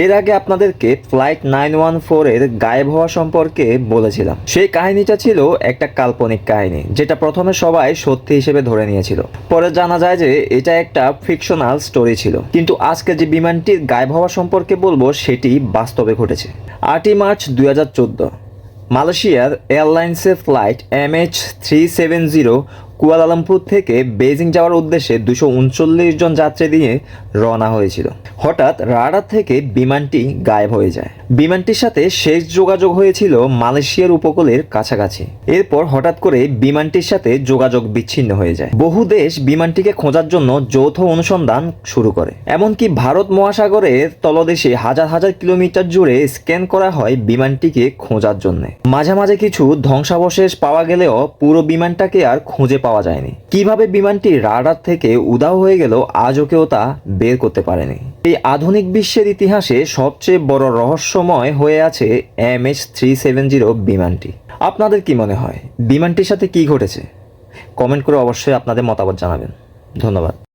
এর আগে আপনাদেরকে ফ্লাইট 914 এর গায়েব হওয়া সম্পর্কে বলেছিলাম। সেই কাহিনীটা ছিল একটা কাল্পনিক কাহিনী, যেটা প্রথমে সবাই সত্যি হিসেবে ধরে নিয়েছিল। পরে জানা যায় যে এটা একটা ফিকশনাল স্টোরি ছিল। কিন্তু আজকে যে বিমানটির গায়েব হওয়া সম্পর্কে বলবো সেটি বাস্তবে ঘটেছে। 8ই মার্চ 2014 মালয়েশিয়ার এয়ারলাইন্সের ফ্লাইট MH370 কুয়ালালামপুর থেকে বেজিং যাওয়ার উদ্দেশ্যে 239 জন যাত্রী নিয়ে রওনা হয়েছিল। হঠাৎ রাডার থেকে বিমানটি গায়েব হয়ে যায়। বিমানটির সাথে শেষ যোগাযোগ হয়েছিল মালয়েশিয়ার উপকূলের কাছাকাছি। এরপর হঠাৎ করে বিমানটির সাথে যোগাযোগ বিচ্ছিন্ন হয়ে যায়। বহু দেশ বিমানটিকে খোঁজার জন্য যৌথ অনুসন্ধান শুরু করে। এমনকি ভারত মহাসাগরের তলদেশে হাজার হাজার কিলোমিটার জুড়ে স্ক্যান করা হয় বিমানটিকে খোঁজার জন্য। মাঝে মাঝে কিছু ধ্বংসাবশেষ পাওয়া গেলেও পুরো বিমানটাকে আর খুঁজে পাওয়া যায়নি। কিভাবে বিমানটি রাডার থেকে উধাও হয়ে গেল আজও কেউ তা বের করতে পারেনি। এই আধুনিক বিশ্বের ইতিহাসে সবচেয়ে বড় রহস্যময় হয়ে আছে MH370 বিমানটি। আপনাদের কি মনে হয় বিমানটির সাথে কি ঘটেছে? কমেন্ট করে অবশ্যই আপনাদের মতামত জানাবেন। ধন্যবাদ।